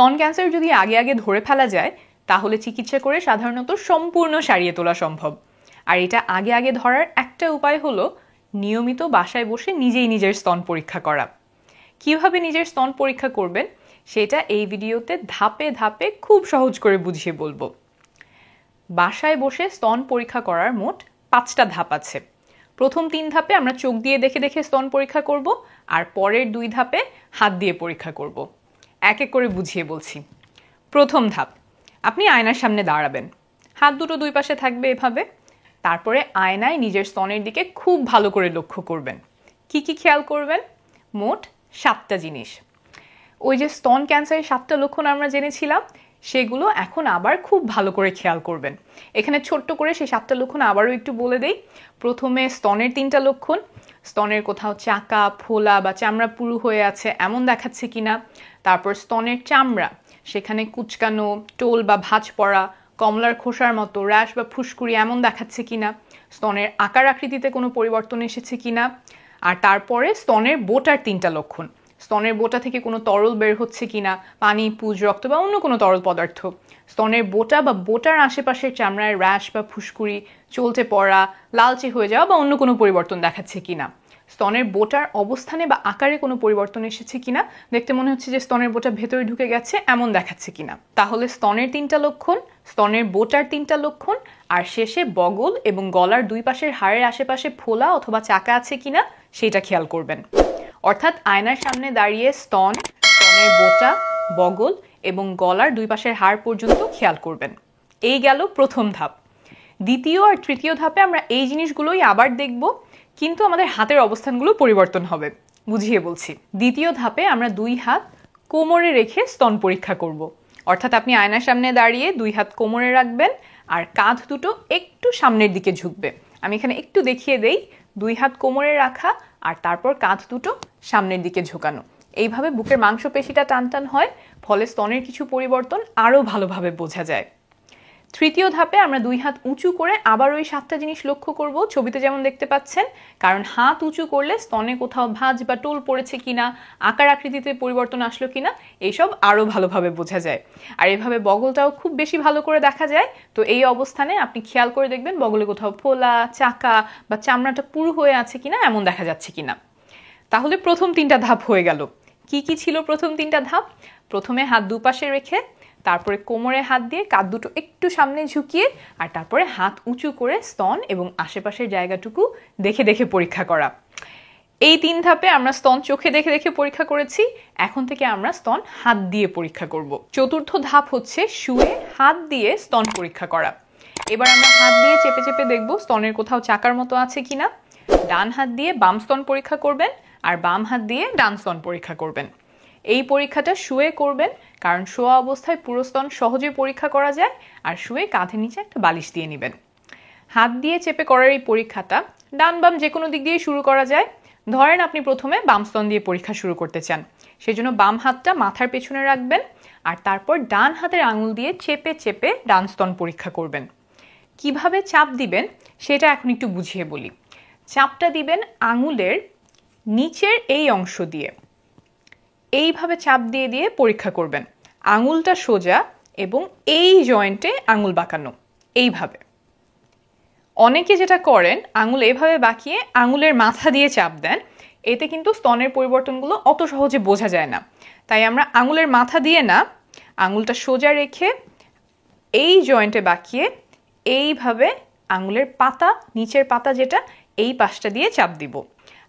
স্তন ক্যান্সার যদি আগে আগে ধরে ফেলা যায় তাহলে চিকিৎসা করে সাধারণত সম্পূর্ণ সারিয়ে তোলা সম্ভব। আর এটা আগে আগে ধরার একটা উপায় হলো নিয়মিত বাসায় বসে নিজেই নিজের স্তন পরীক্ষা করা। কিভাবে নিজের স্তন পরীক্ষা করবেন সেটা এই ভিডিওতে ধাপে ধাপে খুব সহজ করে বুঝিয়ে বলবো। বাসায় বসে স্তন পরীক্ষা করার মোট 5টা ধাপ আছে। প্রথম 3 ধাপে আমরা চোখ দিয়ে দেখে দেখে স্তন পরীক্ষা করব, আর পরের 2 ধাপে হাত দিয়ে পরীক্ষা করব। এক এক করে বুঝিয়ে বলছি। প্রথম ধাপ, আপনি আয়নার সামনে দাঁড়াবেন, হাত দুটো দুই পাশে থাকবে এভাবে। তারপরে আয়নায় নিজের স্তনের দিকে খুব ভালো করে লক্ষ্য করবেন। কি কি খেয়াল করবেন? মোট 7টা জিনিস। ওই যে স্তন ক্যান্সারের 7টা লক্ষণ আমরা জেনেছিলাম, সেগুলো এখন আবার খুব ভালো করে খেয়াল করবেন। এখানে ছোট্ট করে সেই 7টা লক্ষণ আবারও একটু বলে দেই। প্রথমে স্তনের 3টা লক্ষণ, স্তনের কোথাও চাকা, ফোলা বা চামড়া পুরু হয়ে আছে এমন দেখাচ্ছে কিনা। তারপর স্তনের চামড়া, সেখানে কুচকানো, টোল বা ভাঁজ পড়া, কমলার খোসার মতো র্যাশ বা ফুসকুড়ি এমন দেখাচ্ছে কিনা। স্তনের আকার আকৃতিতে কোনো পরিবর্তন এসেছে কিনা। আর তারপরে স্তনের বোটার 3টা লক্ষণ, স্তনের বোটা থেকে কোনো তরল বের হচ্ছে কিনা, পানি, পুজ, রক্ত বা অন্য কোনো তরল পদার্থ। স্তনের বোটা বা বোটার আশেপাশের চামড়ায় র্যাশ বা ফুসকুড়ি, চলতে পড়া, লালচে হয়ে যাওয়া বা অন্য কোনো পরিবর্তন দেখাচ্ছে কিনা। স্তনের বোটার অবস্থানে বা আকারে কোনো পরিবর্তন এসেছে কিনা, দেখতে মনে হচ্ছে যে স্তনের বোটা ভেতরে ঢুকে গেছে এমন দেখাচ্ছে কিনা। তাহলে স্তনের 3টা লক্ষণ, স্তনের বোটার 3টা লক্ষণ, আর শেষে বগল এবং গলার 2 পাশের হাড়ের আশেপাশে ফোলা অথবা চাকা আছে কিনা সেটা খেয়াল করবেন। অর্থাৎ আয়নার সামনে দাঁড়িয়ে স্তন, স্তনের বোটা, বগল এবং গলার 2 পাশের হাড় পর্যন্ত খেয়াল করবেন। এই গেল প্রথম ধাপ। দ্বিতীয় আর তৃতীয় ধাপে আমরা এই জিনিসগুলোই আবার দেখব, কিন্তু আমাদের হাতের অবস্থানগুলো পরিবর্তন হবে। বুঝিয়ে বলছি। দ্বিতীয় ধাপে আমরা 2 হাত কোমরে রেখে স্তন পরীক্ষা করব। অর্থাৎ আপনি আয়নার সামনে দাঁড়িয়ে 2 হাত কোমরে রাখবেন আর কাঁধ দুটো একটু সামনের দিকে ঝুঁকবে। আমি এখানে একটু দেখিয়ে দেই। 2 হাত কোমরে রাখা আর তারপর কাঁধ দুটো সামনের দিকে ঝুঁকানো। এইভাবে বুকের মাংসপেশিটা টান টান হয়, ফলে স্তনের কিছু পরিবর্তন আরও ভালোভাবে বোঝা যায়। তৃতীয় ধাপে আমরা 2 হাত উঁচু করে আবার ওই 7টা জিনিস লক্ষ্য করব, ছবিতে যেমন দেখতে পাচ্ছেন। কারণ হাত উঁচু করলে স্তনে কোথাও ভাঁজ বা টোল পড়েছে কিনা, আকার আকৃতিতে পরিবর্তন আসলো কিনা, এইসব আরও ভালোভাবে বোঝা যায়। আর এভাবে বগলটাও খুব বেশি ভালো করে দেখা যায়। তো এই অবস্থানে আপনি খেয়াল করে দেখবেন বগলে কোথাও ফোলা, চাকা বা চামড়াটা পুরু হয়ে আছে কিনা এমন দেখা যাচ্ছে কিনা। তাহলে প্রথম 3টা ধাপ হয়ে গেল। কি কি ছিল প্রথম 3টা ধাপ? প্রথমে হাত দুপাশে রেখে, তারপরে কোমরে হাত দিয়ে কাঁধ দুটো একটু সামনে ঝুঁকিয়ে, আর তারপরে হাত উঁচু করে স্তন এবং আশেপাশের জায়গাটুকু দেখে দেখে পরীক্ষা করা। এই 3 ধাপে আমরা স্তন চোখে দেখে দেখে পরীক্ষা করেছি। এখন থেকে আমরা স্তন হাত দিয়ে পরীক্ষা করব। চতুর্থ ধাপ হচ্ছে শুয়ে হাত দিয়ে স্তন পরীক্ষা করা। এবার আমরা হাত দিয়ে চেপে চেপে দেখব স্তনের কোথাও চাকার মতো আছে কিনা। ডান হাত দিয়ে বাম স্তন পরীক্ষা করবেন আর বাম হাত দিয়ে ডান স্তন পরীক্ষা করবেন। এই পরীক্ষাটা শুয়ে করবেন, কারণ শোয়া অবস্থায় পুরো স্তন সহজে পরীক্ষা করা যায়। আর শুয়ে কাঁধের নিচে একটা বালিশ দিয়ে নেবেন। হাত দিয়ে চেপে করার এই পরীক্ষাটা ডান বাম যে কোনো দিক দিয়ে শুরু করা যায়। ধরেন আপনি প্রথমে বাম স্তন দিয়ে পরীক্ষা শুরু করতে চান, সেজন্য বাম হাতটা মাথার পেছনে রাখবেন আর তারপর ডান হাতের আঙুল দিয়ে চেপে চেপে ডান স্তন পরীক্ষা করবেন। কিভাবে চাপ দিবেন সেটা এখন একটু বুঝিয়ে বলি। চাপটা দিবেন আঙুলের নিচের এই অংশ দিয়ে, এইভাবে চাপ দিয়ে দিয়ে পরীক্ষা করবেন। আঙুলটা সোজা এবং এই জয়েন্টে আঙুল বাঁকানো, এইভাবে। অনেকে যেটা করেন আঙুল এভাবে বাঁকিয়ে আঙুলের মাথা দিয়ে চাপ দেন, এতে কিন্তু স্তনের পরিবর্তনগুলো অত সহজে বোঝা যায় না। তাই আমরা আঙুলের মাথা দিয়ে না, আঙুলটা সোজা রেখে এই জয়েন্টে বাঁকিয়ে এইভাবে আঙুলের পাতা, নিচের পাতা যেটা, এই পাশটা দিয়ে চাপ দিব।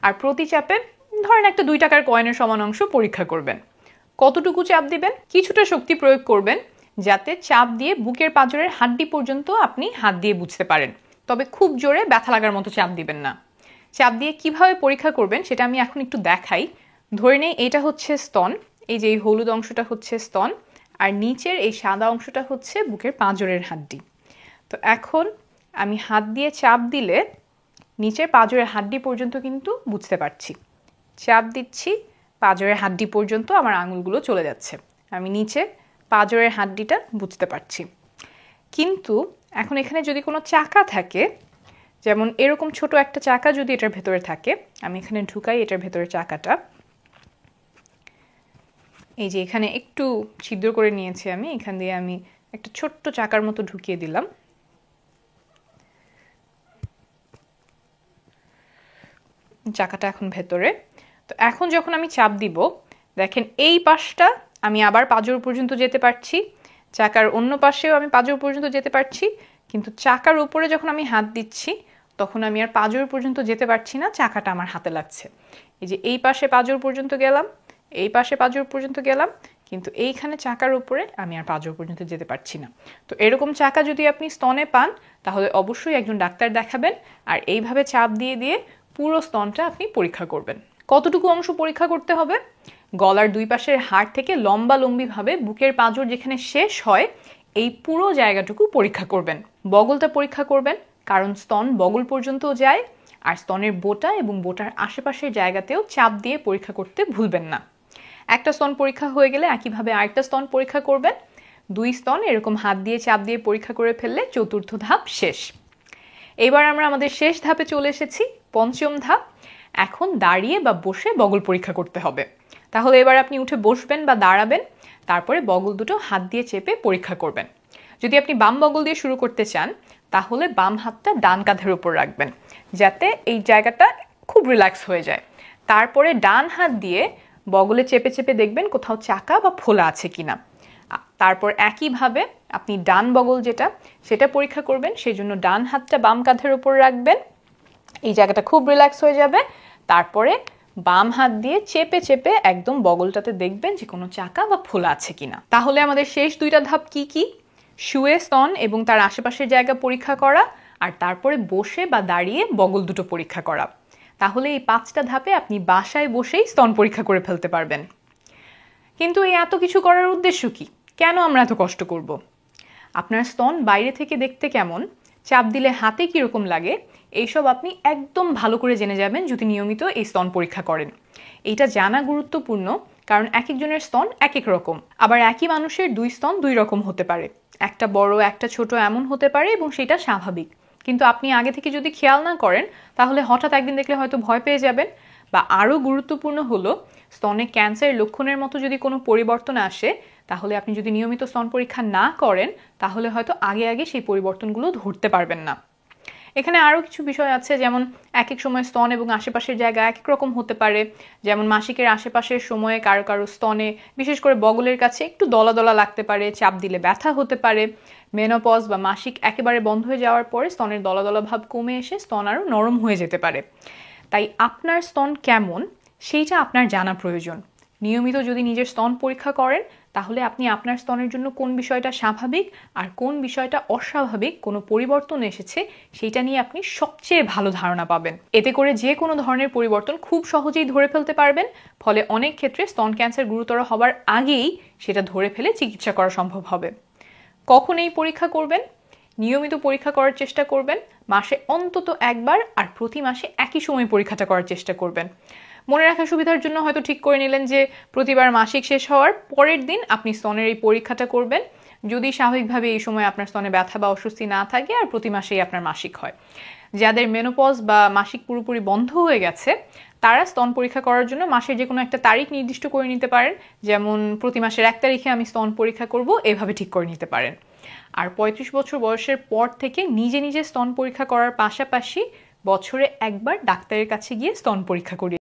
আর প্রতি চাপে ধরেন একটা 2 টাকার কয়েনের সমান অংশ পরীক্ষা করবেন। কতটুকু চাপ দিবেন? কিছুটা শক্তি প্রয়োগ করবেন, যাতে চাপ দিয়ে বুকের পাঁজরের হাড্ডি পর্যন্ত আপনি হাত দিয়ে বুঝতে পারেন। তবে খুব জোরে ব্যথা লাগার মতো চাপ দিবেন না। চাপ দিয়ে কিভাবে পরীক্ষা করবেন সেটা আমি এখন একটু দেখাই। ধরে নেই এটা হচ্ছে স্তন, এই যে এই হলুদ অংশটা হচ্ছে স্তন, আর নিচের এই সাদা অংশটা হচ্ছে বুকের পাঁজরের হাড্ডি। তো এখন আমি হাত দিয়ে চাপ দিলে নিচের পাঁজরের হাড্ডি পর্যন্ত কিন্তু বুঝতে পারছি। চাপ দিচ্ছি, পাঁজরের হাড্ডি পর্যন্ত আমার আঙুলগুলো চলে যাচ্ছে, আমি নিচে পাঁজরের হাড্ডিটা বুঝতে পারছি। কিন্তু এখন এখানে যদি কোনো চাকা থাকে, যেমন এরকম ছোট একটা চাকা যদি এটার ভেতরে থাকে, আমি এখানে ঢুকাই এটার ভেতরে চাকাটা, এই যে এখানে একটু ছিদ্র করে নিয়েছি আমি, এখান দিয়ে আমি একটা ছোট্ট চাকার মতো ঢুকিয়ে দিলাম। চাকাটা এখন ভেতরে। তো এখন যখন আমি চাপ দিব, দেখেন এই পাশটা আমি আবার পাঁজর পর্যন্ত যেতে পারছি, চাকার অন্য পাশেও আমি পাঁজর পর্যন্ত যেতে পারছি, কিন্তু চাকার উপরে যখন আমি হাত দিচ্ছি তখন আমি আর পাঁজর পর্যন্ত যেতে পারছি না, চাকাটা আমার হাতে লাগছে। এই যে এই পাশে পাঁজর পর্যন্ত গেলাম, এই পাশে পাঁজর পর্যন্ত গেলাম, কিন্তু এইখানে চাকার উপরে আমি আর পাঁজর পর্যন্ত যেতে পারছি না। তো এরকম চাকা যদি আপনি স্তনে পান তাহলে অবশ্যই একজন ডাক্তার দেখাবেন, আর এইভাবে চাপ দিয়ে দিয়ে পুরো স্তনটা আপনি পরীক্ষা করবেন। কতটুকু অংশ পরীক্ষা করতে হবে? গলার দুই পাশের হাড় থেকে লম্বালম্বিভাবে বুকের পাঁজর যেখানে শেষ হয় এই পুরো জায়গাটুকু পরীক্ষা করবেন। বগলটা পরীক্ষা করবেন, কারণ স্তন বগল পর্যন্ত যায়, আর স্তনের বোটা এবং বোটার আশেপাশের জায়গাতেও চাপ দিয়ে পরীক্ষা করতে ভুলবেন না। একটা স্তন পরীক্ষা হয়ে গেলে একইভাবে আরেকটা স্তন পরীক্ষা করবেন। 2 স্তন এরকম হাত দিয়ে চাপ দিয়ে পরীক্ষা করে ফেললে 4র্থ ধাপ শেষ। এবার আমরা আমাদের শেষ ধাপে চলে এসেছি, 5ম ধাপ। এখন দাঁড়িয়ে বা বসে বগল পরীক্ষা করতে হবে। তাহলে এবার আপনি উঠে বসবেন বা দাঁড়াবেন, তারপরে বগল দুটো হাত দিয়ে চেপে পরীক্ষা করবেন। যদি আপনি বাম বগল দিয়ে শুরু করতে চান তাহলে বাম হাতটা ডান কাঁধের উপর রাখবেন, যাতে এই জায়গাটা খুব রিল্যাক্স হয়ে যায়। তারপরে ডান হাত দিয়ে বগলে চেপে চেপে দেখবেন কোথাও চাকা বা ফোলা আছে কিনা। তারপর একইভাবে আপনি ডান বগল সেটা পরীক্ষা করবেন, সেই জন্য ডান হাতটা বাম কাঁধের উপর রাখবেন, এই জায়গাটা খুব রিল্যাক্স হয়ে যাবে। তারপরে বাম হাত দিয়ে চেপে চেপে একদম বগলটাতে দেখবেন যে কোনো চাকা বা ফোলা আছে কিনা। তাহলে আমাদের শেষ 2টা ধাপ কি কি? শুয়ে স্তন এবং তার আশেপাশের জায়গা পরীক্ষা করা, আর তারপরে বসে বা দাঁড়িয়ে বগল দুটো পরীক্ষা করা। তাহলে এই 5টা ধাপে আপনি বাসায় বসেই স্তন পরীক্ষা করে ফেলতে পারবেন। কিন্তু এই এত কিছু করার উদ্দেশ্য কি? কেন আমরা এত কষ্ট করব? আপনার স্তন বাইরে থেকে দেখতে কেমন, চাপ দিলে হাতে কীরকম লাগে, এইসব আপনি একদম ভালো করে জেনে যাবেন যদি নিয়মিত এই স্তন পরীক্ষা করেন। এইটা জানা গুরুত্বপূর্ণ, কারণ এক একজনের স্তন এক এক রকম। আবার একই মানুষের 2 স্তন 2 রকম হতে পারে, একটা বড় একটা ছোট এমন হতে পারে, এবং সেটা স্বাভাবিক। কিন্তু আপনি আগে থেকে যদি খেয়াল না করেন তাহলে হঠাৎ একদিন দেখলে হয়তো ভয় পেয়ে যাবেন। বা আরও গুরুত্বপূর্ণ হলো, স্তনে ক্যান্সারের লক্ষণের মতো যদি কোনো পরিবর্তন আসে তাহলে আপনি যদি নিয়মিত স্তন পরীক্ষা না করেন তাহলে হয়তো আগে আগে সেই পরিবর্তনগুলো ধরতে পারবেন না। এখানে আরও কিছু বিষয় আছে, যেমন এক এক সময় স্তন এবং আশেপাশের জায়গা এক এক রকম হতে পারে। যেমন মাসিকের আশেপাশের সময়ে কারো কারো স্তনে, বিশেষ করে বগলের কাছে একটু দলা দলা লাগতে পারে, চাপ দিলে ব্যথা হতে পারে। মেনোপজ বা মাসিক একেবারে বন্ধ হয়ে যাওয়ার পরে স্তনের দলা দলা ভাব কমে এসে স্তন আরও নরম হয়ে যেতে পারে। তাই আপনার স্তন কেমন সেইটা আপনার জানা প্রয়োজন। নিয়মিত যদি নিজের স্তন পরীক্ষা করেন তাহলে আপনি আপনার স্তনের জন্য কোন বিষয়টা স্বাভাবিক আর কোন বিষয়টা অস্বাভাবিক কোনো পরিবর্তন এসেছে সেইটা নিয়ে আপনি সবচেয়ে ভালো ধারণা পাবেন। এতে করে যে কোনো ধরনের পরিবর্তন খুব সহজেই ধরে ফেলতে পারবেন, ফলে অনেক ক্ষেত্রে স্তন ক্যান্সার গুরুতর হবার আগেই সেটা ধরে ফেলে চিকিৎসা করা সম্ভব হবে। কখন এই পরীক্ষা করবেন? নিয়মিত পরীক্ষা করার চেষ্টা করবেন, মাসে অন্তত একবার, আর প্রতি মাসে একই সময় পরীক্ষাটা করার চেষ্টা করবেন। মনে রাখার সুবিধার জন্য হয়তো ঠিক করে নিলেন যে প্রতিবার মাসিক শেষ হওয়ার পরের দিন আপনি স্তনের এই পরীক্ষাটা করবেন, যদি স্বাভাবিকভাবে এই সময় আপনার স্তনে ব্যথা বা অস্বস্তি না থাকে আর প্রতি মাসেই আপনার মাসিক হয়। যাদের মেনোপজ বা মাসিক পুরোপুরি বন্ধ হয়ে গেছে তারা স্তন পরীক্ষা করার জন্য মাসের যে কোনো একটা তারিখ নির্দিষ্ট করে নিতে পারেন, যেমন প্রতি মাসের 1 তারিখে আমি স্তন পরীক্ষা করব, এভাবে ঠিক করে নিতে পারেন। আর 35 বছর বয়সের পর থেকে নিজে নিজে স্তন পরীক্ষা করার পাশাপাশি বছরে একবার ডাক্তারের কাছে গিয়ে স্তন পরীক্ষা করিয়ে